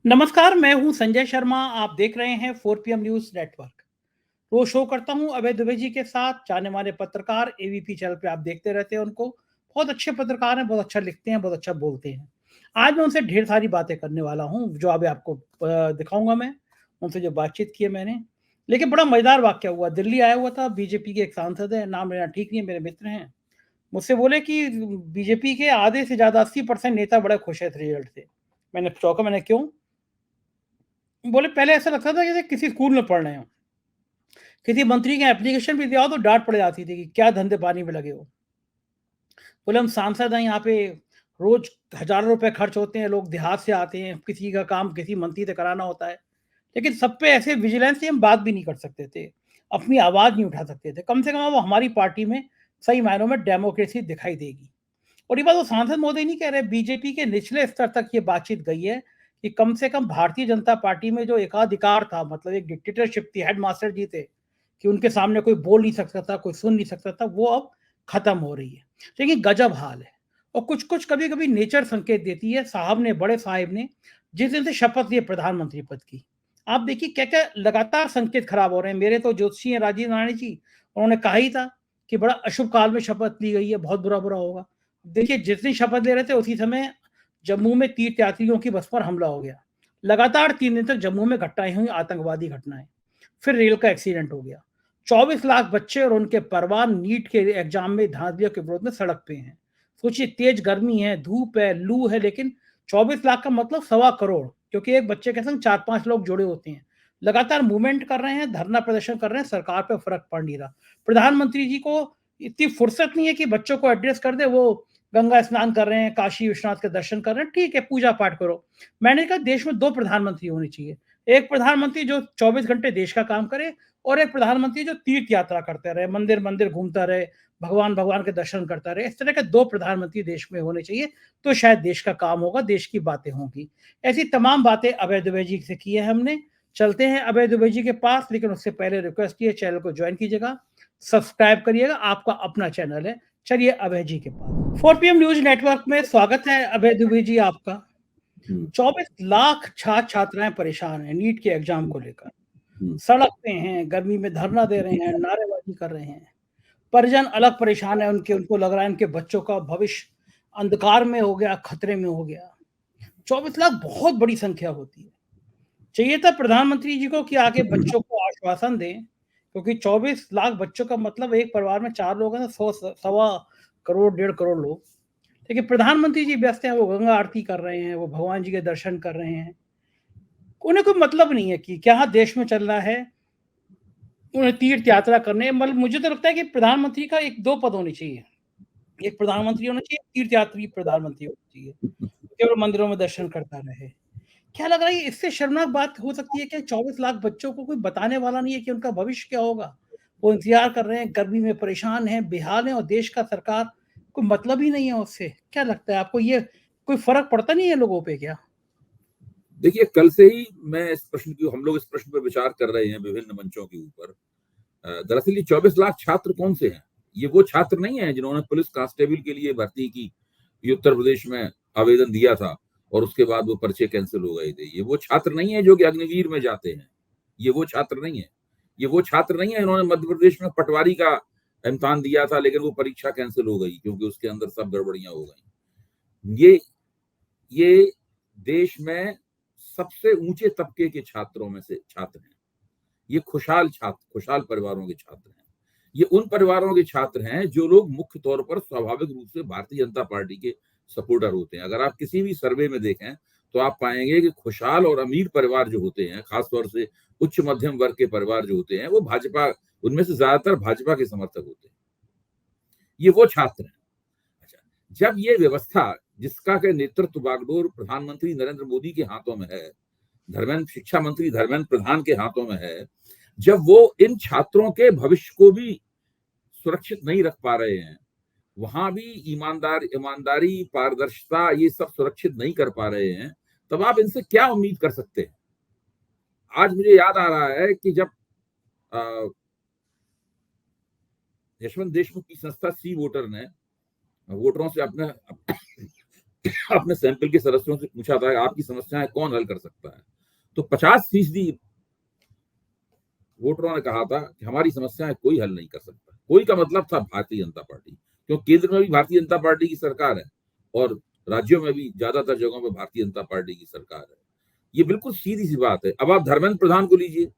नमस्कार, मैं हूं संजय शर्मा। आप देख रहे हैं 4 PM न्यूज़ नेटवर्क। रोज़ शो करता हूं अभय दुबे जी के साथ, जाने-माने पत्रकार एबीपी चैनल पे आप देखते रहते हैं उनको। बहुत अच्छे पत्रकार हैं, बहुत अच्छा लिखते हैं, बहुत अच्छा बोलते हैं। आज मैं उनसे ढेर सारी बातें करने वाला हूं, जो अभी आपको दिखाऊँगा मैं, उनसे जो बातचीत की है मैंने। लेकिन बड़ा मज़ेदार वाक़या हुआ, दिल्ली आया हुआ था, बीजेपी के एक सांसद हैं, नाम लेना ठीक नहीं है, मेरे मित्र हैं। मुझसे बोले कि बीजेपी के आधे से ज़्यादा 80% नेता बड़े खुश हैं इस रिज़ल्ट से। मैंने चौंका, मैंने क्यों? बोले पहले ऐसा लगता था जैसे किसी स्कूल में पढ़ रहे हो। किसी मंत्री के एप्लीकेशन भी दिया हो तो डाँट पड़ जाती थी कि क्या धंधे पानी में लगे हो। बोले हम सांसद हैं यहाँ पे, रोज़ हज़ारों रुपए खर्च होते हैं, लोग देहात से आते हैं, किसी का काम किसी मंत्री से कराना होता है। लेकिन सब पे ऐसे विजिलेंस से हम बात भी नहीं कर सकते थे, अपनी आवाज़ नहीं उठा सकते थे। कम से कम अब हमारी पार्टी में सही मायनों में डेमोक्रेसी दिखाई देगी। और ये बात वो सांसद महोदय नहीं कह रहे, बीजेपी के निचले स्तर तक ये बातचीत गई है कि कम से कम भारतीय जनता पार्टी में जो एकाधिकार था, मतलब एक डिक्टेटरशिप थी, हेडमास्टर जी थे, कि उनके सामने कोई बोल नहीं सकता था, कोई सुन नहीं सकता था, वो अब खत्म हो रही है। लेकिन गजब हाल है। और कुछ-कुछ कभी-कभी नेचर संकेत देती है। साहब ने, बड़े साहिब ने जिस दिन से शपथ ली है प्रधानमंत्री पद की, आप देखिए क्या-क्या लगातार संकेत खराब हो रहे हैं। मेरे तो ज्योतिषी हैं राजीव नारायण जी, उन्होंने कहा ही था कि बड़ा अशुभ काल में शपथ ली गई है, बहुत बुरा-बुरा होगा। देखिए, जिस दिन शपथ ले रहे थे उसी समय जम्मू में तीर्थयात्रियों की बस पर हमला हो गया। लगातार 3 दिन तक जम्मू में घटाई हुई आतंकवादी घटनाएँ। फिर रेल का एक्सीडेंट हो गया। 24 लाख बच्चे और उनके परिवार नीट के एग्जाम में धांधलियों के विरोध में सड़क पे हैं। सोचिए, तेज गर्मी है, धूप है, लू है, लेकिन 24 लाख का मतलब सवा करोड़, क्योंकि एक बच्चे के संग 4-5 लोग जुड़े होते हैं। लगातार मूवमेंट कर रहे हैं, धरना प्रदर्शन कर रहे हैं, सरकार पे फ़र्क पड़ नहीं रहा। प्रधानमंत्री जी को इतनी फुर्सत नहीं है कि बच्चों को एड्रेस कर दें, वो गंगा स्नान कर रहे हैं, काशी विश्वनाथ के दर्शन कर रहे हैं, ठीक है, पूजा पाठ करो। मैंने कहा देश में 2 प्रधानमंत्री होने चाहिए। एक प्रधानमंत्री जो 24 घंटे देश का काम करे, और एक प्रधानमंत्री जो तीर्थ यात्रा करते रहे, मंदिर-मंदिर घूमता रहे, भगवान-भगवान के दर्शन करता रहे। इस तरह के 2 प्रधानमंत्री देश में होने चाहिए, तो शायद देश का काम होगा, देश की बातें होंगी। ऐसी तमाम बातें अभय दुबे जी से की है हमने। चलते हैं अभय दुबे जी के पास, लेकिन उससे पहले रिक्वेस्ट ये है, चैनल को जॉइन कीजिएगा, सब्सक्राइब करिएगा, आपका अपना चैनल है। चलिए अभय जी के पास। 4 PM न्यूज़ नेटवर्क में स्वागत है अभय दुबे जी आपका। 24 लाख छात्र-छात्राएँ परेशान हैं नीट के एग्ज़ाम को लेकर। सड़क पे हैं, गर्मी में धरना दे रहे हैं, नारेबाज़ी कर रहे हैं। परिजन अलग परेशान हैं उनके, उनको लग रहा है उनके बच्चों का भविष्य अंधकार में हो गया, खतरे में हो गया। 24 लाख बहुत बड़ी संख्या होती है। चाहिए था प्रधानमंत्री जी को कि आके बच्चों को आश्वासन दें, क्योंकि 24 लाख बच्चों का मतलब एक परिवार में 4 लोग हैं तो 100 सवा करोड़, 1.5 करोड़ लोग। लेकिन प्रधानमंत्री जी व्यस्त हैं, वो गंगा आरती कर रहे हैं, वो भगवान जी के दर्शन कर रहे हैं। उन्हें कोई मतलब नहीं है कि क्या देश में चल रहा है। उन्हें तीर्थ यात्रा करने, मतलब मुझे तो लगता है कि प्रधानमंत्री का 1-2 पद होने चाहिए। एक प्रधानमंत्री होना चाहिए, तीर्थयात्री प्रधानमंत्री होना चाहिए, केवल मंदिरों में दर्शन करता रहे। क्या लग रहा है इससे शर्मनाक बात हो सकती है कि 24 लाख बच्चों को कोई बताने वाला नहीं है कि उनका भविष्य क्या होगा। वो इंतज़ार कर रहे हैं, गर्मी में परेशान हैं, बेहाल हैं, और देश का सरकार कोई मतलब ही नहीं है उससे। क्या लगता है आपको, ये कोई फ़र्क पड़ता नहीं है लोगों पे क्या? देखिए, कल से ही मैं इस प्रश्न की हम लोग इस प्रश्न पर विचार कर रहे हैं विभिन्न मंचों के ऊपर। दरअसल ये 24 लाख छात्र कौन से हैं? ये वो छात्र नहीं हैं जिन्होंने पुलिस कांस्टेबल के लिए भर्ती की, ये उत्तर प्रदेश में आवेदन दिया था और उसके बाद वो पर्चे कैंसल हो गए थे। ये वो छात्र नहीं है जो कि अग्निवीर में जाते हैं। ये वो छात्र नहीं है। ये वो छात्र नहीं है जिन्होंने मध्य प्रदेश में पटवारी का इम्तिहान दिया था, लेकिन वो परीक्षा कैंसल हो गई क्योंकि उसके अंदर सब गड़बड़ियां हो गई। ये देश में सबसे ऊंचे तबके के छात्रों में से छात्र हैं। ये खुशहाल परिवारों के छात्र हैं। ये उन परिवारों के छात्र हैं जो लोग मुख्य तौर पर स्वाभाविक रूप से भारतीय जनता पार्टी के सपोर्टर होते हैं। अगर आप किसी भी सर्वे में देखें तो आप पाएंगे कि खुशहाल और अमीर परिवार जो होते हैं, खासतौर से उच्च मध्यम वर्ग के परिवार जो होते हैं, वो भाजपा, उनमें से ज्यादातर भाजपा के समर्थक होते हैं। ये वो छात्र हैं। अच्छा, जब ये व्यवस्था, जिसका के नेतृत्व बागडोर प्रधानमंत्री नरेंद्र मोदी के हाथों में है, धर्मेंद्र शिक्षा मंत्री धर्मेंद्र प्रधान के हाथों में है, जब वो इन छात्रों के भविष्य को भी सुरक्षित नहीं रख पा रहे हैं, वहां भी ईमानदारी, पारदर्शिता, ये सब सुरक्षित नहीं कर पा रहे हैं, तब आप इनसे क्या उम्मीद कर सकते हैं? आज मुझे याद आ रहा है कि जब यशवंत देशमुख की संस्था सी वोटर ने वोटरों से अपने अपने सैंपल के सदस्यों से पूछा था आपकी समस्याएं कौन हल कर सकता है, तो 50% वोटरों ने कहा था कि हमारी समस्याएं कोई हल नहीं कर सकता। कोई का मतलब था भारतीय जनता पार्टी, क्योंकि केंद्र में भी भारतीय जनता पार्टी की सरकार है और राज्यों में भी ज्यादातर जगहों में भारतीय जनता पार्टी की सरकार है। ये बिल्कुल सीधी सी बात है। अब आप धर्मेंद्र प्रधान को लीजिए,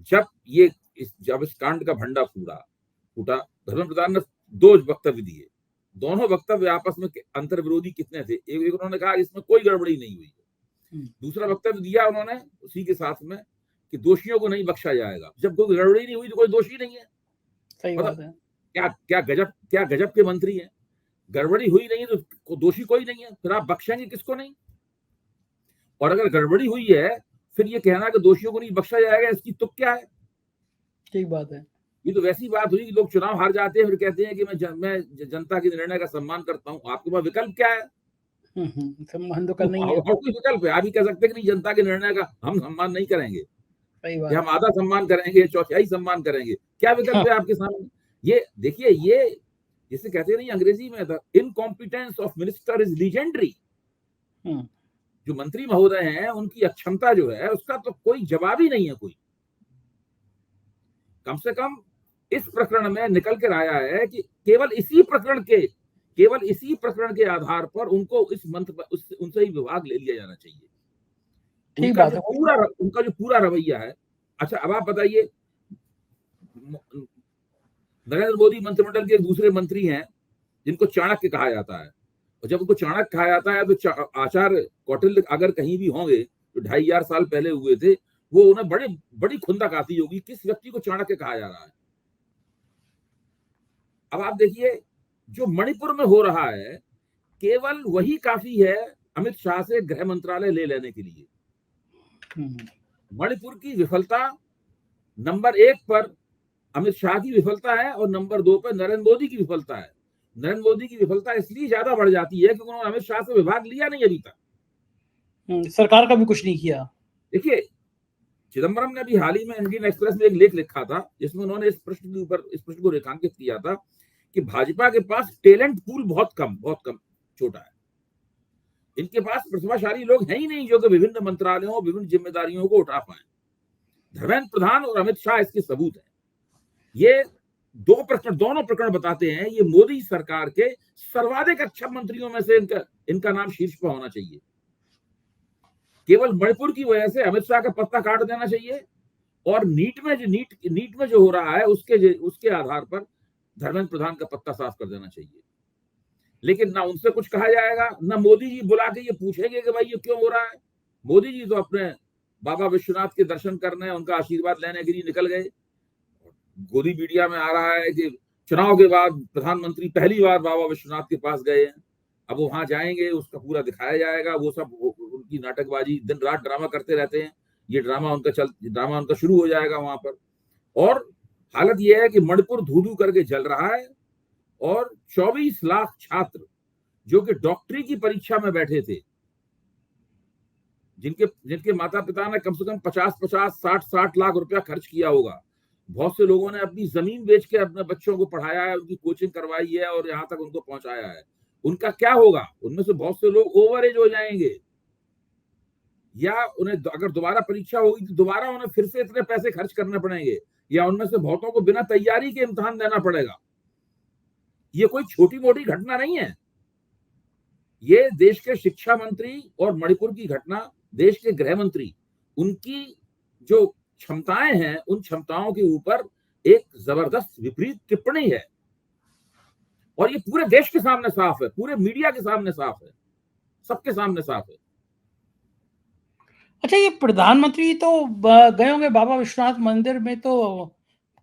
जब इस कांड का भंडा फूटा, धर्मेंद्र प्रधान ने 2 वक्तव्य दिए। दोनों वक्तव्य आपस में अंतर विरोधी कितने थे। एक उन्होंने कहा इसमें कोई गड़बड़ी नहीं हुई है, दूसरा वक्तव्य दिया उन्होंने उसी के साथ में कि दोषियों को नहीं बख्शा जाएगा। जब कोई गड़बड़ी नहीं हुई तो कोई दोषी नहीं है। सही बात है। क्या गजब के मंत्री हैं। गड़बड़ी हुई नहीं है तो दोषी कोई नहीं है, फिर आप बख्शेंगे किसको नहीं। और अगर गड़बड़ी हुई है फिर ये कहना कि दोषियों को नहीं बख्शा जाएगा, इसकी तुक क्या है। ठीक बात है। ये तो वैसी बात हुई कि लोग चुनाव हार जाते हैं फिर कहते हैं कि मैं जनता के निर्णय का सम्मान करता हूं। आपके पास विकल्प क्या है? सम्मान तो करना ही है। और कोई विकल्प है? आप ही कह सकते हैं कि नहीं, जनता के निर्णय का हम सम्मान नहीं करेंगे, सही बात, या हम आधा सम्मान करेंगे, चौथाई सम्मान करेंगे। क्या विकल्प है आपके सामने? ये देखिए, ये जिसे कहते हैं नहीं अंग्रेजी में था, incompetence of minister is legendary. जो मंत्री महोदय हैं उनकी अक्षमता जो है उसका तो कोई जवाब ही नहीं है। कोई कम से कम इस प्रकरण में निकल कर आया है कि केवल इसी प्रकरण के आधार पर उनको इस मंत्र पर उनसे ही विभाग ले लिया जाना चाहिए। उनका जो पूरा रवैया है। अच्छा, अब आप बताइए, नरेंद्र मोदी मंत्रिमंडल के एक दूसरे मंत्री हैं जिनको चाणक्य कहा जाता है, और जब उनको चाणक्य कहा जाता है तो आचार्य कौटिल्य अगर कहीं भी होंगे जो 2500 साल पहले हुए थे, वो उन्हें बड़ी खुंदक आती होगी किस व्यक्ति को चाणक्य कहा जा रहा है। अब आप देखिए, जो मणिपुर में हो रहा है, केवल वही काफी है अमित शाह से गृह मंत्रालय ले लेने के लिए। मणिपुर की विफलता नंबर 1 पर अमित शाह की विफलता है और नंबर 2 पर नरेंद्र मोदी की विफलता है। नरेंद्र मोदी की विफलता इसलिए ज्यादा बढ़ जाती है क्योंकि उन्होंने अमित शाह से विभाग लिया नहीं अभी तक। सरकार का भी कुछ नहीं किया। देखिए, चिदम्बरम ने अभी हाल ही में इंडियन एक्सप्रेस में एक लेख लिखा था जिसमें उन्होंने इस प्रश्न को रेखांकित किया था कि भाजपा के पास टैलेंट पूल बहुत कम छोटा है। इनके पास प्रतिभाशाली लोग हैं ही नहीं जो कि विभिन्न मंत्रालयों, विभिन्न जिम्मेदारियों को उठा पाए। धर्मेंद्र प्रधान और अमित शाह इसके सबूत हैं। ये दोनों प्रकरण बताते हैं ये मोदी सरकार के सर्वाधिक अक्षम मंत्रियों में से इनका नाम शीर्ष पर होना चाहिए। केवल मणिपुर की वजह से अमित शाह का पत्ता काट देना चाहिए और नीट में जो हो रहा है उसके आधार पर धर्मेंद्र प्रधान का पत्ता साफ कर देना चाहिए। लेकिन ना उनसे कुछ कहा जाएगा, ना मोदी जी बुला के ये पूछेंगे कि भाई ये क्यों हो रहा है। मोदी जी तो अपने बाबा विश्वनाथ के दर्शन करने, उनका आशीर्वाद लेने के लिए निकल गए। गोदी मीडिया में आ रहा है कि चुनाव के बाद प्रधानमंत्री पहली बार बाबा विश्वनाथ के पास गए हैं। अब वो वहां जाएंगे, उसका पूरा दिखाया जाएगा। वो सब उनकी नाटकबाजी, दिन रात ड्रामा करते रहते हैं। ये ड्रामा उनका शुरू हो जाएगा वहां पर। और हालत यह है कि मणिपुर धू-धू करके जल रहा है और 24 लाख छात्र जो कि डॉक्टरी की परीक्षा में बैठे थे, जिनके माता पिता ने कम से कम 50-50, 60-60 लाख रुपया खर्च किया होगा। बहुत से लोगों ने अपनी जमीन बेच के अपने बच्चों को पढ़ाया है, उनकी कोचिंग करवाई है और यहाँ तक उनको पहुंचाया है। उनका क्या होगा? उनमें से बहुत से लोग ओवर एज हो जाएंगे, या उन्हें अगर दोबारा परीक्षा होगी तो दोबारा उन्हें फिर से इतने पैसे खर्च करने पड़ेंगे, या उनमें से बहुतों को बिना तैयारी के इम्तिहान देना पड़ेगा। ये कोई छोटी मोटी घटना नहीं है। ये देश के शिक्षा मंत्री और मणिपुर की घटना, देश के गृह मंत्री, उनकी जो क्षमताएं हैं उन क्षमताओं के ऊपर एक जबरदस्त विपरीत टिप्पणी है। और ये पूरे देश के सामने साफ है, पूरे मीडिया के सामने साफ है, सबके सामने साफ है। अच्छा, ये प्रधानमंत्री तो गए होंगे बाबा विश्वनाथ मंदिर में, तो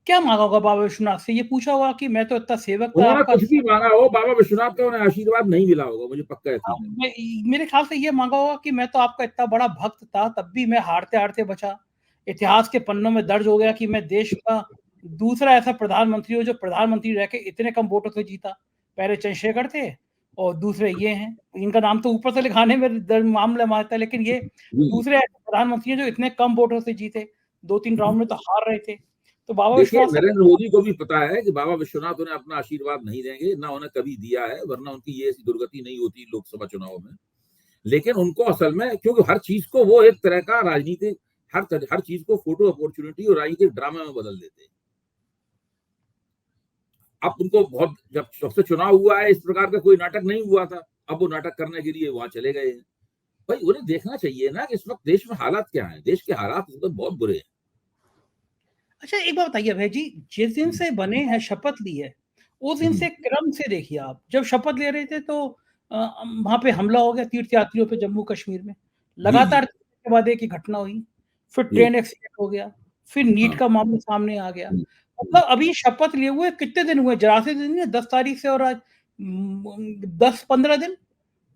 क्या मांगा होगा बाबा विश्वनाथ से? ये पूछा होगा कि मैं तो इतना सेवक था उन्होंने कुछ भी मांगा हो, बाबा विश्वनाथ का उन्हें आशीर्वाद नहीं मिला होगा, मुझे पक्का यकीन है। मेरे ख्याल से ये मांगा होगा कि मैं तो आपका इतना बड़ा भक्त था, तब भी मैं हारते हारते बचा। इतिहास के पन्नों में दर्ज हो गया कि मैं देश का दूसरा ऐसा प्रधानमंत्री हूँ जो प्रधानमंत्री रह के इतने कम वोटों से जीता। पहले चंद्रशेखर थे और दूसरे ये हैं। इनका नाम तो ऊपर से लिखाने में मामला मारता है, लेकिन ये दूसरे ऐसे प्रधानमंत्री हैं जो इतने कम वोटों से जीते। 2-3 राउंड में तो हार रहे थे। तो बाबा देखिए, विश्वनाथ नरेंद्र मोदी को भी पता है कि बाबा विश्वनाथ उन्हें अपना आशीर्वाद नहीं देंगे, ना उन्हें कभी दिया है, वरना उनकी ये ऐसी दुर्गति नहीं होती लोकसभा चुनाव में। लेकिन उनको असल में, क्योंकि हर चीज को वो एक तरह का राजनीतिक, हर चीज को फोटो अपॉर्चुनिटी और राजनीतिक ड्रामा में बदल देते हैं। अब उनको बहुत, जब से चुनाव हुआ है इस प्रकार का कोई नाटक नहीं हुआ था, अब वो नाटक करने के लिए वहां चले गए हैं। भाई उन्हें देखना चाहिए ना कि इस वक्त देश में हालात क्या है। देश के हालात तो बहुत बुरे हैं। अच्छा एक बात बताइए अभय जी, जिस दिन से बने हैं, शपथ ली है, उस दिन से क्रम से देखिए आप, जब शपथ ले रहे थे तो वहां पे हमला हो गया तीर्थ यात्रियों पे जम्मू कश्मीर में, लगातार के बाद एक ही घटना हुई, फिर ट्रेन एक्सीडेंट हो गया, फिर नीट का मामला सामने आ गया। मतलब अभी शपथ लिए हुए कितने दिन हुए? जरा से दिन नहीं, 10 तारीख से, और आज 10-15 दिन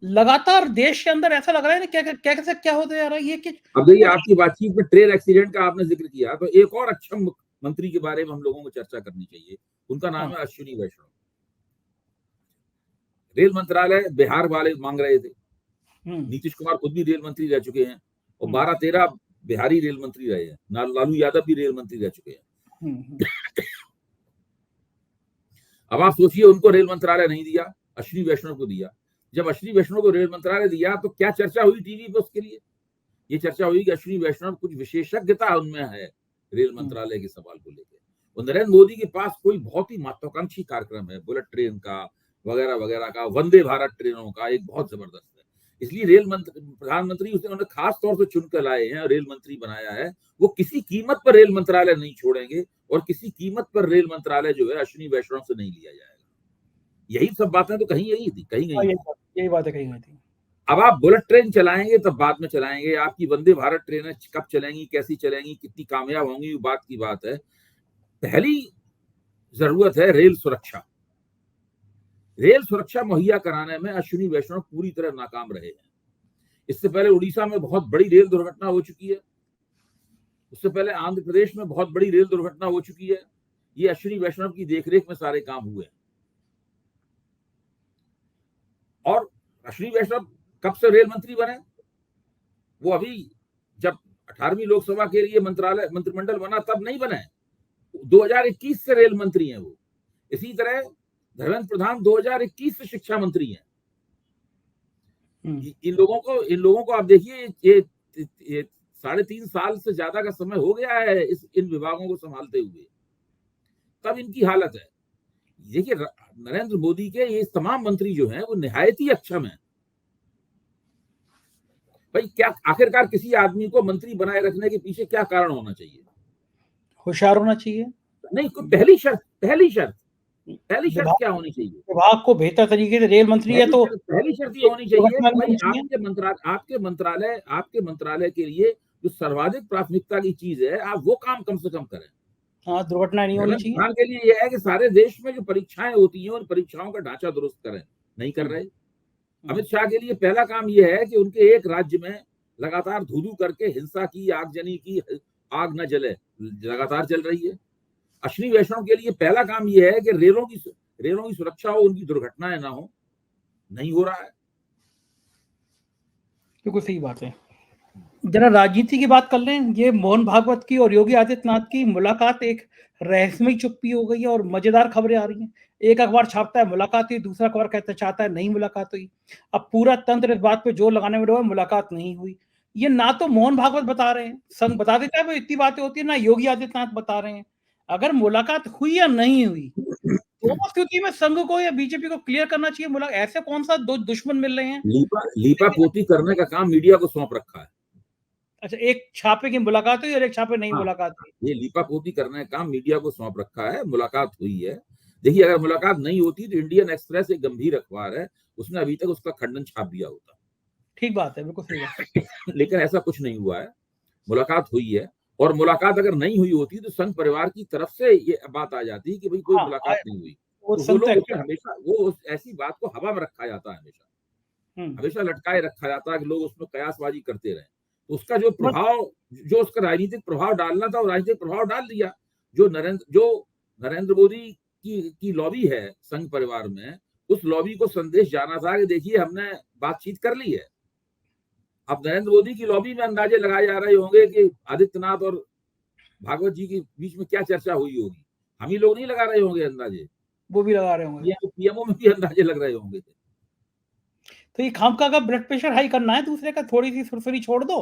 लगातार देश के अंदर ऐसा लग रहा है ना, क्या क्या कैसे क्या होता जा रहा है ये कि। अब देखिए, आपकी बातचीत में ट्रेन एक्सीडेंट का आपने जिक्र किया, तो एक और अच्छा मंत्री के बारे में हम लोगों को चर्चा करनी चाहिए। उनका नाम है अश्विनी वैष्णव। रेल मंत्रालय बिहार वाले मांग रहे थे, नीतीश कुमार खुद भी रेल मंत्री रह चुके हैं, और 12-13 बिहारी रेल मंत्री रहे हैं, लालू यादव भी रेल मंत्री रह चुके हैं। अब आप सोचिए, उनको रेल मंत्रालय नहीं दिया, अश्विनी वैष्णव को दिया। जब अश्विनी वैष्णव को रेल मंत्रालय दिया तो क्या चर्चा हुई टीवी पे उसके लिए? ये चर्चा हुई कि अश्विनी वैष्णव कुछ विशेषज्ञता उनमें है रेल मंत्रालय के सवाल को लेकर। और नरेंद्र मोदी के पास कोई बहुत ही महत्वाकांक्षी कार्यक्रम है, बुलेट ट्रेन का वगैरह वगैरह का, वंदे भारत ट्रेनों का एक बहुत जबरदस्त है। इसलिए रेल मंत्री, प्रधानमंत्री उन्होंने खास तौर से चुनकर लाए हैं, रेल मंत्री बनाया है। वो किसी कीमत पर रेल मंत्रालय नहीं छोड़ेंगे, और किसी कीमत पर रेल मंत्रालय जो है अश्विनी वैष्णव से नहीं लिया जाएगा। यही सब बातें तो कहीं यही थी, कहीं नहीं, यही बातें कहीं गई थी। अब आप बुलेट ट्रेन चलाएंगे तब बाद में चलाएंगे, आपकी वंदे भारत ट्रेनें कब चलेंगी, कैसी चलेंगी, कितनी कामयाब होंगी, बात की बात है। पहली जरूरत है रेल सुरक्षा। रेल सुरक्षा मुहैया कराने में अश्विनी वैष्णव पूरी तरह नाकाम रहे हैं। इससे पहले उड़ीसा में बहुत बड़ी रेल दुर्घटना हो चुकी है, उससे पहले आंध्र प्रदेश में बहुत बड़ी रेल दुर्घटना हो चुकी है। ये अश्विनी वैष्णव की देखरेख में सारे काम हुए हैं। और अश्विनी वैष्णव कब से रेल मंत्री बने? वो अभी जब 18वीं लोकसभा के लिए मंत्रिमंडल बना तब नहीं बने, 2021 से रेल मंत्री हैं वो। इसी तरह धर्मेंद्र प्रधान 2021 से शिक्षा मंत्री हैं। इन लोगों को आप देखिए, ये 3.5 साल से ज्यादा का समय हो गया है इन विभागों को संभालते हुए, तब इनकी हालत है। देखिए, नरेंद्र मोदी के ये तमाम मंत्री जो हैं वो निहायत ही अक्षम है। भाई क्या आखिरकार किसी आदमी को मंत्री बनाए रखने के पीछे क्या कारण होना चाहिए? होशियार होना चाहिए। नहीं, कोई पहली शर्त क्या होनी चाहिए? विभाग को बेहतर तरीके से, रेल मंत्री है तो पहली शर्त ये होनी चाहिए कि भाई आपके मंत्रालय के लिए जो सर्वाधिक प्राथमिकता की चीज है, आप वो काम कम से कम करें। हाँ, दुर्घटना नहीं होनी चाहिए। के लिए यह है कि सारे देश में जो परीक्षाएं होती हैं उन परीक्षाओं का ढांचा दुरुस्त करें, नहीं कर रहे। अमित शाह के लिए पहला काम यह है कि उनके एक राज्य में लगातार धू करके हिंसा की, आगजनी की, आग न जले, लगातार चल रही है। अश्विनी वैष्णव के लिए पहला काम यह है कि रेलों की सुरक्षा हो, उनकी दुर्घटनाएं ना हो, नहीं हो रहा है। बिल्कुल सही बात है। जरा राजनीति की बात कर लें। ये मोहन भागवत की और योगी आदित्यनाथ की मुलाकात एक रहस्यमयी चुप्पी हो गई है, और मजेदार खबरें आ रही हैं। एक अखबार छापता है मुलाकात हुई, दूसरा अखबार कहता चाहता है नहीं मुलाकात हुई। अब पूरा तंत्र इस बात पे जोर लगाने में डूबा है मुलाकात नहीं हुई। ये ना तो मोहन भागवत बता रहे हैं, संघ बता देता है, वो इतनी बातें होती है, ना योगी आदित्यनाथ बता रहे हैं। अगर मुलाकात हुई या नहीं हुई, दोनों स्थिति में संघ को या बीजेपी को क्लियर करना चाहिए। मुलाकात ऐसे कौन सा दो दुश्मन मिल रहे हैं? लीपा पोती करने का काम मीडिया को सौंप रखा है। अच्छा, एक छापे की मुलाकात हुई और एक छापे नहीं मुलाकात हुई। ये लीपापोती करने का काम मीडिया को सौंप रखा है। मुलाकात हुई है। देखिए, अगर मुलाकात नहीं होती तो इंडियन एक्सप्रेस एक गंभीर अखबार है, उसने अभी तक उसका खंडन छाप दिया होता। ठीक बात है, बिल्कुल सही बात। लेकिन ऐसा कुछ नहीं हुआ है, मुलाकात हुई है। और मुलाकात अगर नहीं हुई होती तो संघ परिवार की तरफ से ये बात आ जाती कि भाई कोई मुलाकात नहीं हुई। वो लोग हमेशा वो ऐसी बात को हवा में रखा जाता है, हमेशा लटकाए रखा जाता है कि लोग उसमें कयासबाजी करते रहे। तो उसका जो प्रभाव, जो उसका राजनीतिक प्रभाव डालना था, वो राजनीतिक प्रभाव डाल दिया। जो नरेंद्र मोदी की लॉबी है संघ परिवार में, उस लॉबी को संदेश जाना था कि देखिए हमने बातचीत कर ली है। अब नरेंद्र मोदी की लॉबी में अंदाजे लगाए जा रहे होंगे कि आदित्यनाथ और भागवत जी के बीच में क्या चर्चा हुई होगी, हम ही लोग नहीं लगा रहे होंगे अंदाजे, वो भी लगा रहे होंगे। पीएमओ में भी अंदाजे लग रहे होंगे। तो ये खामखा का ब्लड प्रेशर हाई करना है दूसरे का, थोड़ी सी सुरसुरी छोड़ दो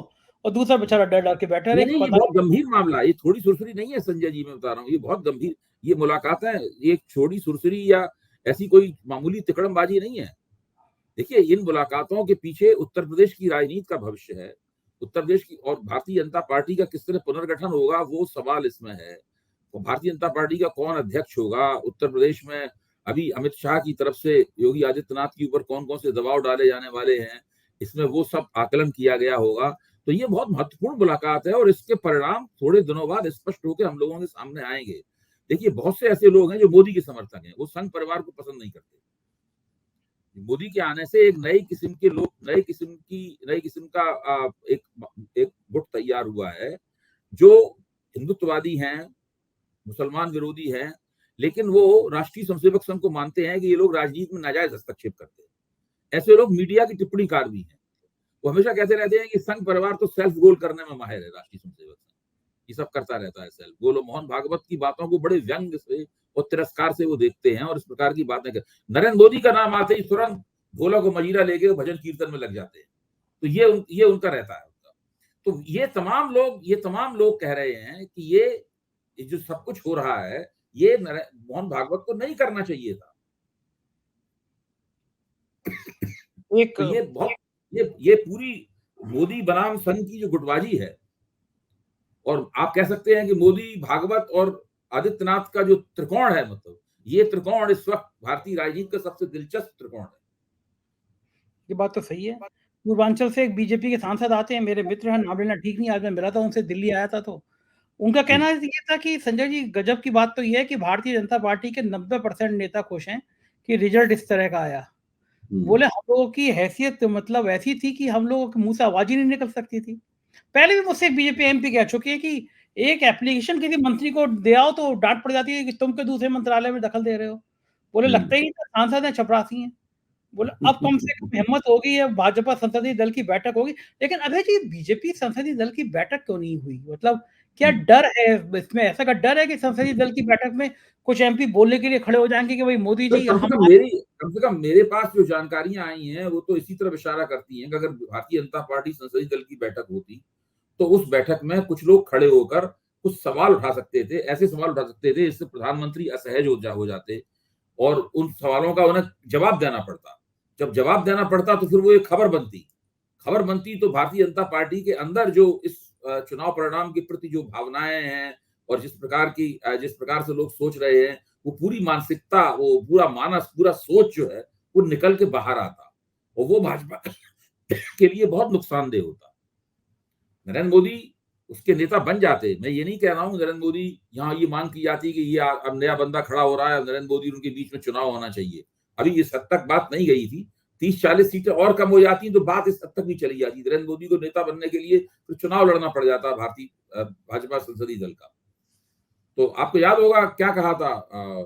और दूसरा बेचारा डर डर के बैठा रहे, नहीं, ये पता बहुत गंभीर मामला है, ये थोड़ी सुरसुरी नहीं है संजय जी, मैं बता रहा हूँ, ये बहुत गंभीर, ये मुलाकात है, ये छोटी सुरसुरी या ऐसी कोई मामूली तिकड़मबाजी नहीं है। देखिए, इन मुलाकातों के पीछे उत्तर प्रदेश की राजनीति का भविष्य है, उत्तर प्रदेश की और भारतीय जनता पार्टी का किस तरह पुनर्गठन होगा वो सवाल इसमें है। तो भारतीय जनता पार्टी का कौन अध्यक्ष होगा, उत्तर प्रदेश में अभी अमित शाह की तरफ से योगी आदित्यनाथ के ऊपर कौन कौन से दबाव डाले जाने वाले हैं, इसमें वो सब आकलन किया गया होगा। तो ये बहुत महत्वपूर्ण मुलाकात है और इसके परिणाम थोड़े दिनों बाद स्पष्ट होकर हम लोगों के सामने आएंगे। देखिए, बहुत से ऐसे लोग हैं जो मोदी के समर्थक हैं, वो संघ परिवार को पसंद नहीं करते। मोदी के आने से एक नई किस्म के लोग, नई किस्म का एक गुट तैयार हुआ है, जो हिंदुत्ववादी हैं, मुसलमान विरोधी हैं, लेकिन वो राष्ट्रीय स्वयंसेवक संघ को मानते हैं कि ये लोग राजनीति में नाजायज हस्तक्षेप करते हैं। ऐसे लोग मीडिया की टिप्पणीकार भी हैं, वो हमेशा कहते रहते हैं कि संघ परिवार तो सेल्फ गोल करने में माहिर है, राष्ट्रीय स्वयंसेवक संघ ये सब करता रहता है सेल्फ गोल। मोहन भागवत की बातों को बड़े व्यंग से और तिरस्कार से वो देखते हैं और इस प्रकार की बातें कर। नरेंद्र मोदी का नाम आते ही तुरंत भोला को मजीरा लेके भजन कीर्तन में लग जाते हैं। तो ये उनका रहता है। तो ये तमाम लोग कह रहे हैं कि ये जो सब कुछ हो रहा है, ये मोहन भागवत को नहीं करना चाहिए था। एक तो ये पूरी मोदी बनाम संघ की जो गुटबाजी है, और आप कह सकते हैं कि मोदी, भागवत और आदित्यनाथ का जो त्रिकोण है, मतलब ये त्रिकोण इस वक्त भारतीय राजनीति का सबसे दिलचस्प त्रिकोण है। ये बात तो सही है। पूर्वांचल से एक बीजेपी के सांसद आते हैं, मेरे मित्र हैं, नाम लेना ठीक नहीं, आज मैं मिला था उनसे, दिल्ली आया था, तो उनका कहना ये था कि संजय जी, गजब की बात तो ये है कि भारतीय जनता पार्टी के 90% नेता खुश हैं कि रिजल्ट इस तरह का आया। बोले हम लोगों की हैसियत मतलब ऐसी थी कि हम लोगों के मुंह से आवाज ही नहीं निकल सकती थी। पहले भी मुझसे एक बीजेपी एमपी कह चुकी है कि एक एप्लीकेशन किसी मंत्री को दे आओ तो डांट पड़ जाती है कि तुम के दूसरे मंत्रालय में दखल दे रहे हो। बोले लगता ही नहीं था, सांसद है, चपरासी हैं। बोले अब कम से कम हिम्मत होगी, अब भाजपा संसदीय दल की बैठक होगी। लेकिन अभय जी, बीजेपी संसदीय दल की बैठक क्यों नहीं हुई? मतलब क्या डर है इसमें? ऐसा का डर है कि संसदीय दल की बैठक में कुछ एमपी बोलने के लिए खड़े हो जाएंगे कि भाई मोदी तो जी कम हम से कम मेरे पास जो जानकारियां आई हैं वो तो इसी तरफ इशारा करती हैं कि अगर भारतीय जनता पार्टी संसदीय दल की बैठक होती तो उस बैठक में कुछ लोग खड़े होकर कुछ सवाल उठा सकते थे, ऐसे सवाल उठा सकते थे जिससे प्रधानमंत्री असहज हो जाते और उन सवालों का उन्हें जवाब देना पड़ता। जब जवाब देना पड़ता तो फिर वो एक खबर बनती तो भारतीय जनता पार्टी के अंदर जो इस चुनाव परिणाम के प्रति जो भावनाएं हैं और जिस प्रकार से लोग सोच रहे हैं, वो पूरी मानसिकता, वो पूरा मानस, पूरा सोच जो है वो निकल के बाहर आता और वो भाजपा के लिए बहुत नुकसानदेह होता। नरेंद्र मोदी उसके नेता बन जाते। मैं ये नहीं कह रहा हूं नरेंद्र मोदी, यहाँ ये मांग की जाती कि ये अब नया बंदा खड़ा हो रहा है, नरेंद्र मोदी उनके बीच में चुनाव होना चाहिए। अभी इस हद तक बात नहीं गई थी, 30-40 सीटें और कम हो जाती तो बात इस हद तक भी चली जाती। नरेंद्र मोदी को नेता बनने के लिए तो चुनाव लड़ना पड़ जाता भारतीय भाजपा संसदीय दल का। तो आपको याद होगा क्या कहा था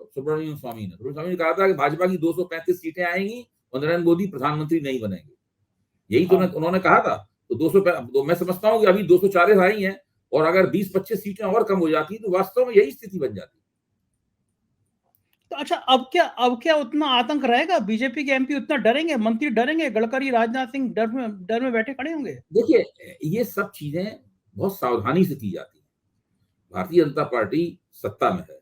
सुब्रमण्यम स्वामी ने कहा था कि भाजपा की 235 सीटें आएंगी और नरेंद्र मोदी प्रधानमंत्री नहीं बनेंगे। यही तो उन्होंने कहा था। तो 200 तो मैं समझता हूं कि अभी 240 आई हैं और अगर 20-25 सीटें और कम हो जाती तो वास्तव में यही स्थिति बन जाती। तो अच्छा, अब क्या उतना आतंक रहेगा? बीजेपी के एमपी उतना डरेंगे? मंत्री डरेंगे? गडकरी, राजनाथ सिंह डर में बैठे खड़े होंगे? देखिए, ये सब चीजें बहुत सावधानी से की जाती हैं। भारतीय जनता पार्टी सत्ता में है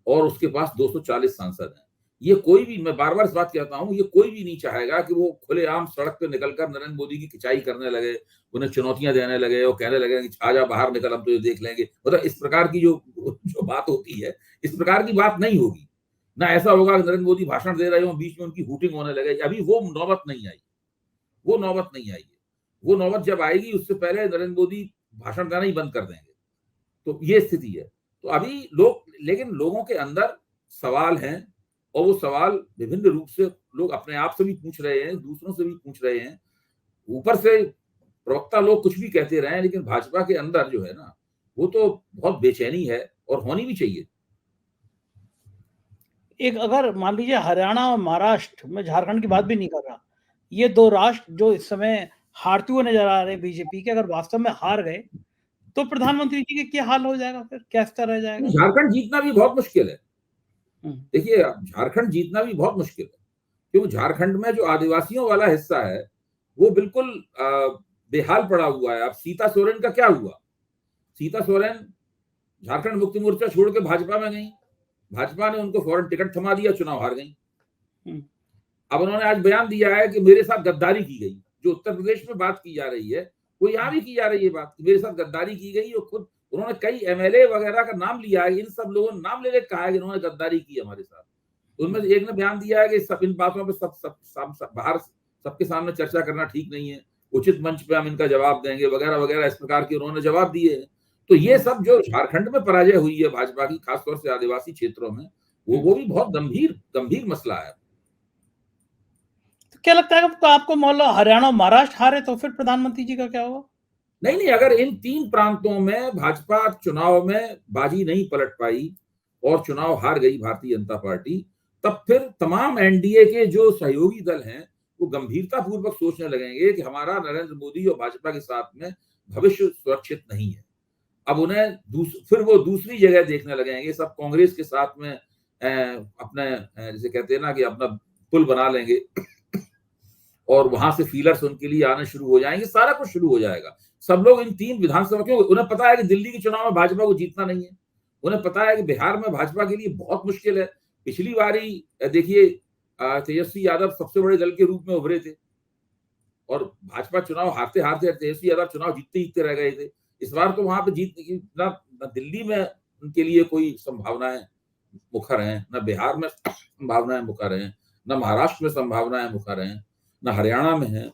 और उसके पास 240 सांसद हैं। ये कोई भी, मैं बार बार इस बात कहता हूं, ये कोई भी नहीं चाहेगा कि वो खुलेआम सड़क पे निकलकर नरेंद्र मोदी की खिंचाई करने लगे, उन्हें चुनौतियां देने लगे और कहने लगे कि आजा बाहर निकल, हम तो ये देख लेंगे। मतलब इस प्रकार की जो बात होती है, इस प्रकार की बात नहीं होगी। ना ऐसा होगा कि नरेंद्र मोदी भाषण दे रहे हो, बीच में उनकी हूटिंग होने लगे। अभी वो नौबत नहीं आई है। वो नौबत जब आएगी उससे पहले नरेंद्र मोदी भाषण देना ही बंद कर देंगे। तो ये स्थिति है। तो अभी लेकिन लोगों के अंदर सवाल हैं और वो सवाल विभिन्न रूप से लोग अपने आप से भी पूछ रहे हैं, दूसरों से भी पूछ रहे हैं। ऊपर से प्रवक्ता लोग कुछ भी कहते रहे हैं, लेकिन भाजपा के अंदर जो है ना, वो तो बहुत बेचैनी है और होनी भी चाहिए। एक अगर मान लीजिए हरियाणा और महाराष्ट्र, मैं झारखंड की बात भी नहीं कर रहा, ये 2 राष्ट्र जो इस समय हारते हुए नजर आ रहे हैं बीजेपी के, अगर वास्तव में हार गए तो प्रधानमंत्री जी के क्या हाल हो जाएगा, फिर क्या स्तर रह जाएगा? झारखंड जीतना भी बहुत मुश्किल है। हम्म, देखिए, झारखंड जीतना भी बहुत मुश्किल है, क्योंकि झारखंड में जो आदिवासियों वाला हिस्सा है वो बिल्कुल बेहाल पड़ा हुआ है। अब सीता सोरेन का क्या हुआ? सीता सोरेन झारखंड मुक्ति मोर्चा छोड़ के भाजपा में गई, भाजपा ने उनको फौरन टिकट थमा दिया, चुनाव हार गई। हम्म, अब उन्होंने आज बयान दिया है कि मेरे साथ गद्दारी की गई। जो उत्तर प्रदेश में बात की जा रही है वो यहाँ भी की जा रही है बात, मेरे साथ गद्दारी की गई। और खुद उन्होंने कई एमएलए वगैरह का नाम लिया है, इन सब लोगों ने नाम लेके कहा है कि उन्होंने गद्दारी की हमारे साथ। उनमें से एक ने बयान दिया है कि सब इन बातों पर बाहर सबके सामने चर्चा करना ठीक नहीं है, उचित मंच पे हम इनका जवाब देंगे वगैरह वगैरह, इस प्रकार के उन्होंने जवाब दिए हैं। तो ये सब जो झारखंड में पराजय हुई है भाजपा की, खासतौर से आदिवासी क्षेत्रों में, वो भी बहुत गंभीर गंभीर मसला है। तो क्या लगता है आपको, मान लो हरियाणा और महाराष्ट्र हारे तो फिर प्रधानमंत्री जी का क्या होगा? नहीं, अगर इन 3 प्रांतों में भाजपा चुनाव में बाजी नहीं पलट पाई और चुनाव हार गई भारतीय जनता पार्टी, तब फिर तमाम एनडीए के जो सहयोगी दल हैं वो गंभीरता पूर्वक सोचने लगेंगे कि हमारा नरेंद्र मोदी और भाजपा के साथ में भविष्य सुरक्षित नहीं है। अब उन्हें फिर वो दूसरी जगह देखने लगेंगे। सब कांग्रेस के साथ में अपने जैसे कहते हैं ना कि अपना पुल बना लेंगे और वहां से फीलर्स उनके लिए आने शुरू हो जाएंगे, सारा कुछ शुरू हो जाएगा। सब लोग इन 3 विधानसभा, क्यों उन्हें पता है कि दिल्ली के चुनाव में भाजपा को जीतना नहीं है, उन्हें पता है कि बिहार में भाजपा के लिए बहुत मुश्किल है। पिछली बारी देखिए तेजस्वी यादव सबसे बड़े दल के रूप में उभरे थे और भाजपा चुनाव हारते हारते तेजस्वी यादव चुनाव जीतते जीतते रह गए थे। इस बार तो वहां पे जीत ना दिल्ली में उनके लिए कोई संभावनाएं मुखर हैं, न बिहार में संभावनाएं मुखर हैं, न महाराष्ट्र में संभावनाएं मुखर हैं, न हरियाणा में है।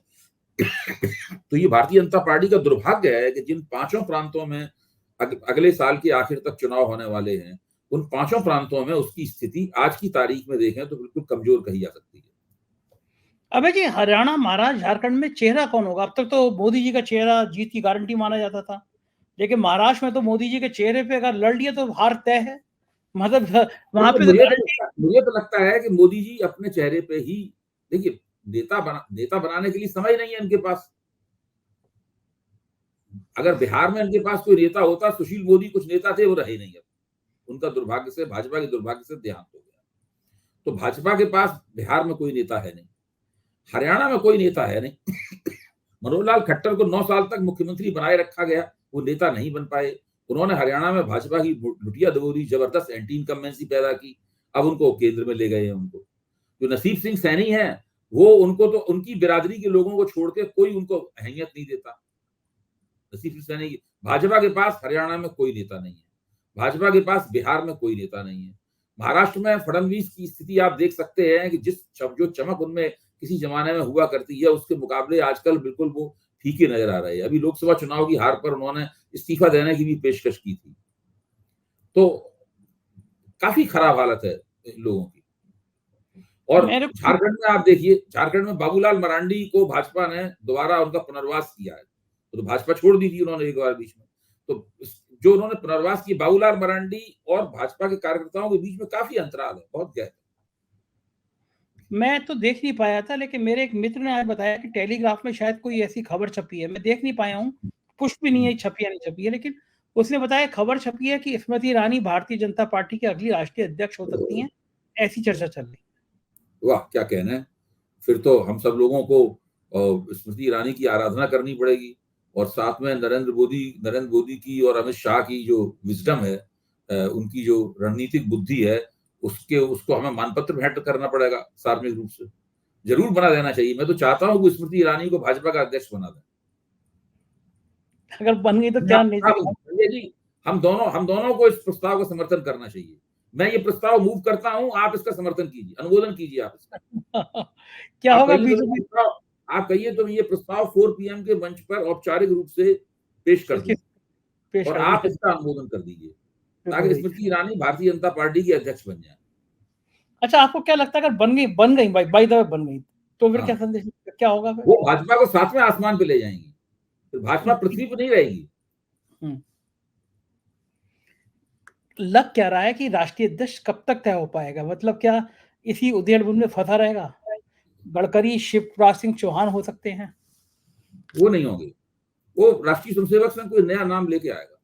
तो ये भारतीय जनता पार्टी का दुर्भाग्य है कि जिन 5 प्रांतों में अगले साल के आखिर तक चुनाव होने वाले हैं, उन 5 प्रांतों में उसकी स्थिति आज की तारीख में देखें तो बिल्कुल कमजोर कही जा सकती है। अबे जी, हरियाणा, महाराष्ट्र, झारखंड में चेहरा कौन होगा? अब तक तो मोदी जी का चेहरा जीत की गारंटी माना जाता था, लेकिन महाराष्ट्र में तो मोदी जी के चेहरे पे अगर लड़ लिया तो हार तय है। मतलब वहां पे तो मुझे तो लगता है कि मोदी जी अपने चेहरे पे ही, देखिए, नेता बनाने के लिए समय नहीं है इनके पास। अगर बिहार में इनके पास कोई नेता होता, सुशील मोदी कुछ नेता थे, वो रहे नहीं। अब उनका दुर्भाग्य से, भाजपा के दुर्भाग्य से देहांत हो गया। तो भाजपा के पास बिहार में कोई नेता है नहीं, हरियाणा में कोई नेता है नहीं। मनोहर लाल खट्टर को 9 साल तक मुख्यमंत्री बनाए रखा गया, वो नेता नहीं बन पाए। उन्होंने हरियाणा में भाजपा की लुटिया दबोरी, जबरदस्त एंटी इनकम्बेंसी पैदा की। अब उनको केंद्र में ले गए हैं। उनको जो नसीब सिंह सैनी है, वो उनको तो उनकी बिरादरी के लोगों को छोड़ के कोई उनको अहमियत नहीं देता। नसीब सिंह सैनी, भाजपा के पास हरियाणा में कोई नेता नहीं है, भाजपा के पास बिहार में कोई नेता नहीं है। महाराष्ट्र में फडणवीस की स्थिति आप देख सकते हैं कि जो चमक उनमें किसी जमाने में हुआ करती है, उसके मुकाबले आजकल बिल्कुल वो फीके नजर आ रहे हैं। अभी लोकसभा चुनाव की हार पर उन्होंने इस्तीफा देने की भी पेशकश की थी। तो काफी खराब हालत है इन लोगों की। और झारखंड में आप देखिए, झारखंड में बाबूलाल मरांडी को भाजपा ने दोबारा उनका पुनर्वास किया है। तो भाजपा छोड़ दी थी उन्होंने एक बार बीच में। तो जो उन्होंने पुनर्वास की, बाबूलाल मरांडी और भाजपा के कार्यकर्ताओं के बीच में काफी अंतराल है, बहुत गहरा। मैं तो देख नहीं पाया था, लेकिन मेरे एक मित्र ने आज बताया कि टेलीग्राफ में शायद कोई ऐसी खबर छपी है। मैं देख नहीं पाया हूँ, पुष्ट भी नहीं है छपी या नहीं छपी है, लेकिन उसने बताया खबर छपी है कि स्मृति ईरानी भारतीय जनता पार्टी की अगली राष्ट्रीय अध्यक्ष हो सकती हैं। ऐसी चर्चा चल रही है। वाह, क्या कहना है। फिर तो हम सब लोगों को स्मृति ईरानी की आराधना करनी पड़ेगी और साथ में नरेंद्र मोदी की और अमित शाह की जो विजडम है, उनकी जो रणनीतिक बुद्धि है, उसको हमें मानपत्र भेंट करना पड़ेगा सार्वजनिक रूप से। जरूर बना देना चाहिए। मैं तो चाहता हूं कि स्मृति ईरानी को भाजपा का अध्यक्ष बना दें। अगर बन गई तो क्या नहीं जी, हम दोनों को इस प्रस्ताव का समर्थन करना चाहिए। मैं ये प्रस्ताव मूव करता हूं, आप इसका समर्थन कीजिए, अनुमोदन कीजिए आप इसका। क्या होगा बीजेपी? आप कहिए तो ये प्रस्ताव 4 PM के मंच पर औपचारिक रूप से पेश कर दूं और आप इसका अनुमोदन कर दीजिए, ताकि स्मृति ईरानी भारतीय जनता पार्टी की अध्यक्ष बन जाए। अच्छा, आपको क्या लगता है अगर बन गई बाय द वे बन गई, तो फिर क्या संदेश, क्या होगा फिर? वो भाजपा को 7वें आसमान पे ले जाएंगी, फिर भाजपा पृथ्वी पर नहीं रहेगी। लग क्या रहा है कि राष्ट्रीय अध्यक्ष कब तक तय हो पाएगा? मतलब क्या इसी उधेड़-बुन में फंसा रहेगा? गडकरी, शिवराज सिंह चौहान हो सकते हैं? वो नहीं होंगे, वो राष्ट्रीय स्वयंसेवक संघ कोई नया नाम लेके आएगा।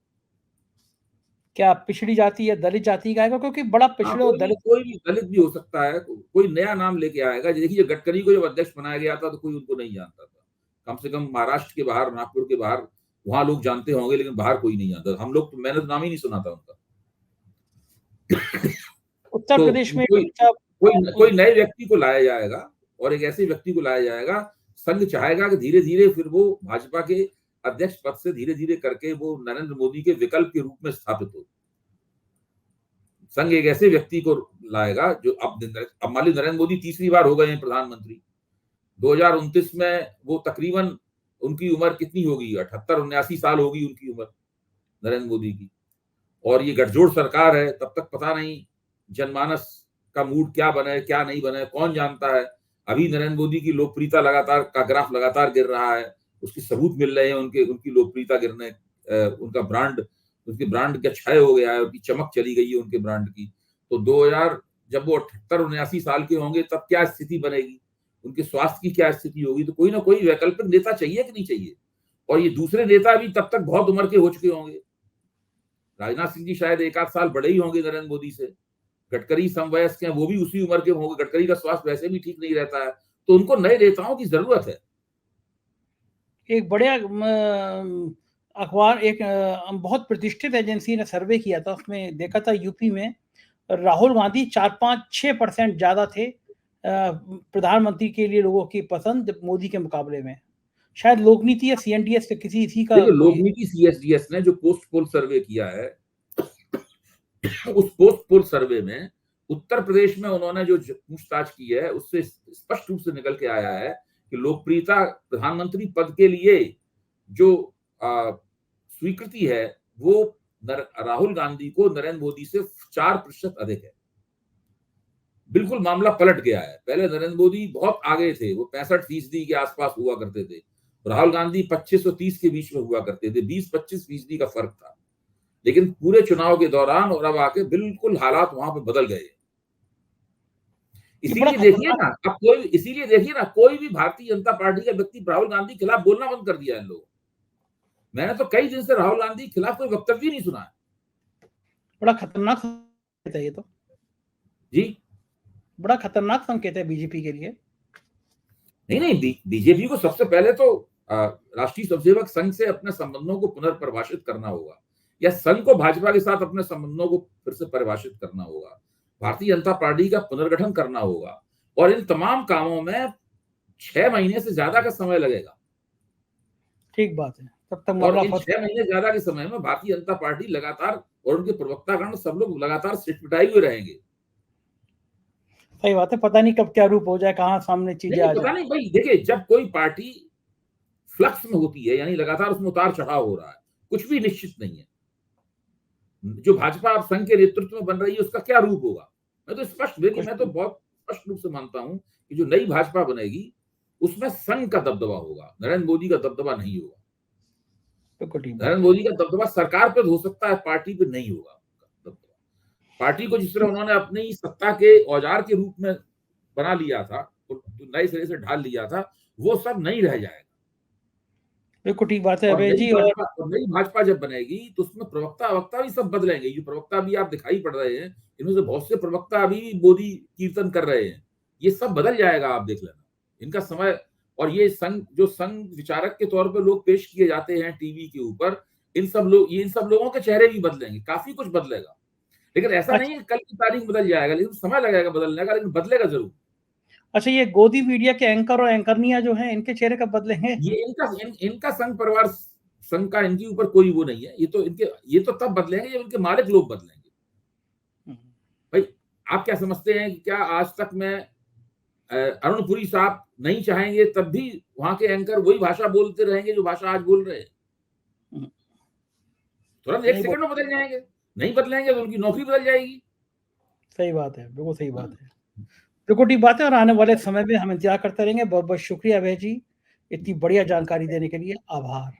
क्या पिछड़ी जाति या दलित जाति का आएगा? क्योंकि बड़ा पिछड़े और दलित कोई भी दलित भी हो सकता है, कोई नया नाम लेके आएगा। देखिए गडकरी को जब अध्यक्ष बनाया गया था तो कोई उनको नहीं जानता था, कम से कम महाराष्ट्र के बाहर, नागपुर के बाहर वहां लोग जानते होंगे, लेकिन बाहर कोई नहीं जानता। हम लोग तो, मैंने तो नाम ही नहीं सुना था उनका। उत्तर तो प्रदेश में कोई नए व्यक्ति को लाया जाएगा और एक ऐसे व्यक्ति को लाया जाएगा। संघ चाहेगा कि धीरे धीरे फिर वो भाजपा के अध्यक्ष पद से धीरे धीरे करके वो नरेंद्र मोदी के विकल्प के रूप में स्थापित हो। संघ एक ऐसे व्यक्ति को लाएगा जो अब मान लीजिए नरेंद्र मोदी तीसरी बार हो गए हैं प्रधानमंत्री। 2029 में वो तकरीबन, उनकी उम्र कितनी होगी, 78-79 साल होगी उनकी उम्र नरेंद्र मोदी की। और ये गठजोड़ सरकार है, तब तक पता नहीं जनमानस का मूड क्या बने क्या नहीं बने, कौन जानता है। अभी नरेंद्र मोदी की लोकप्रियता का ग्राफ लगातार गिर रहा है, उसके सबूत मिल रहे हैं उनकी लोकप्रियता गिरने, उनका ब्रांड, उसके ब्रांड का क्षय हो गया है, उनकी चमक चली गई है उनके ब्रांड की। तो 2000 जब वो 78-79 साल के होंगे तब क्या स्थिति बनेगी, उनके स्वास्थ्य की क्या स्थिति होगी। तो कोई ना कोई वैकल्पिक नेता चाहिए कि नहीं चाहिए। और ये दूसरे नेता भी तब तक बहुत उम्र के हो चुके होंगे। राजनाथ सिंह जी शायद 1 आध साल बड़े ही होंगे नरेंद्र मोदी से। गडकरी समवयस्क हैं, वो भी उसी उम्र के होंगे। गडकरी का स्वास्थ्य वैसे भी ठीक नहीं रहता है, तो उनको नए नेताओं की जरूरत है। एक बड़े अखबार, एक बहुत प्रतिष्ठित एजेंसी ने सर्वे किया था, उसमें देखा था यूपी में राहुल गांधी 4-5-6% ज्यादा थे प्रधानमंत्री के लिए लोगों की पसंद मोदी के मुकाबले में। शायद लोकनीति या सीएनडीएस के किसी इसी का, लोकनीति सीएसडीएस ने जो पोस्ट पोल सर्वे किया है, उस पोस्ट पोल सर्वे में उत्तर प्रदेश में उन्होंने जो पूछताछ की है उससे स्पष्ट रूप से निकल के आया है कि लोकप्रियता प्रधानमंत्री पद के लिए जो स्वीकृति है वो राहुल गांधी को नरेंद्र मोदी से 4% अधिक है। बिल्कुल मामला पलट गया है। पहले नरेंद्र मोदी बहुत आगे थे, वो 65% के आसपास हुआ करते थे, राहुल गांधी 25 और 30 के बीच में हुआ करते थे। 20-25% का फर्क था। लेकिन पूरे चुनाव के दौरान और अब आके बिल्कुल हालात वहां पे बदल गए। इसीलिए देखिए ना कोई भी भारतीय जनता पार्टी का व्यक्ति राहुल गांधी के खिलाफ बोलना बंद कर दिया है इन लोगों। मैंने तो कई दिन से राहुल गांधी के खिलाफ कोई वक्तव्य नहीं सुना है। बड़ा खतरनाक संकेत है ये तो जी, बड़ा खतरनाक संकेत है बीजेपी के लिए। नहीं, बीजेपी को सबसे पहले तो राष्ट्रीय स्वयंसेवक संघ से अपने संबंधों को पुनर्परिभाषित करना होगा, या संघ को भाजपा के साथ अपने संबंधों को फिर से परिभाषित करना होगा, भारतीय जनता पार्टी का पुनर्गठन करना होगा। और इन तमाम कामों में 6 महीने से ज्यादा का समय लगेगा। ठीक बात है। तब तक और इन 6 महीने ज्यादा के समय में भारतीय जनता पार्टी लगातार और उनके प्रवक्तागण सब लोग लगातार सिटपिटाई हुए रहेंगे। सही बात है। पता नहीं कब क्या रूप हो जाए, कहां सामने चीजें आ जाए। पता नहीं भाई। देखिए, जब कोई पार्टी फ्लक्स में होती है, यानी लगातार उसमें उतार चढ़ाव हो रहा है, कुछ भी निश्चित नहीं है। जो भाजपा अब संघ के नेतृत्व में बन रही है उसका क्या रूप होगा, मैं तो बहुत स्पष्ट रूप से मानता हूं कि जो नई भाजपा बनेगी उसमें संघ का दबदबा होगा, नरेंद्र मोदी का दबदबा नहीं होगा। नरेंद्र मोदी का दबदबा सरकार पर हो सकता है, पार्टी पे नहीं होगा दबदबा। पार्टी को जिस तरह उन्होंने अपनी सत्ता के औजार के रूप में बना लिया था, तो नए सिरे से ढाल लिया था, वो सब नहीं रह जाएगा। बिल्कुल ठीक बात है अभय जी। और नई भाजपा जब बनेगी तो उसमें प्रवक्ता भी सब बदलेंगे। जो प्रवक्ता भी आप दिखाई पड़ रहे हैं, इनमें से बहुत से प्रवक्ता अभी मोदी कीर्तन कर रहे हैं, ये सब बदल जाएगा, आप देख लेना इनका समय। और ये संघ विचारक के तौर पर लोग पेश किए जाते हैं टीवी के ऊपर, इन सब लोगों के चेहरे भी बदलेंगे, काफी कुछ बदलेगा। लेकिन ऐसा नहीं है कल की तारीख बदल जाएगा, लेकिन समय लगेगा बदलने का, लेकिन बदलेगा जरूर। अच्छा, ये गोदी मीडिया के एंकर और एंकरनिया जो हैं, इनके चेहरे कब बदलेंगे? ये इनका संघ परिवार संघ का इनके ऊपर कोई वो नहीं है। ये तो तब बदलेंगे जब इनके मालिक लोग बदलेंगे। भाई, आप क्या समझते हैं कि क्या आज तक में अरुण पुरी साहब नहीं चाहेंगे तब भी वहां के एंकर वही भाषा बोलते रहेंगे जो भाषा आज बोल रहे हैं? तुरंत 1 सेकंड में बदल जाएंगे। नहीं बदलेंगे तो उनकी नौकरी बदल जाएगी। सही बात है, बिल्कुल सही बात है, बिल्कुल ठीक बात है। और आने वाले समय में हम इंतजार करते रहेंगे। बहुत बहुत शुक्रिया अभय जी, इतनी बढ़िया जानकारी देने के लिए, आभार।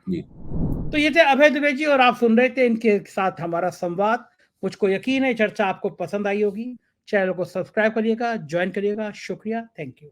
तो ये थे अभय दुबे जी और आप सुन रहे थे इनके साथ हमारा संवाद। मुझको यकीन है चर्चा आपको पसंद आई होगी। चैनल को सब्सक्राइब करिएगा, ज्वाइन करिएगा। शुक्रिया, थैंक यू।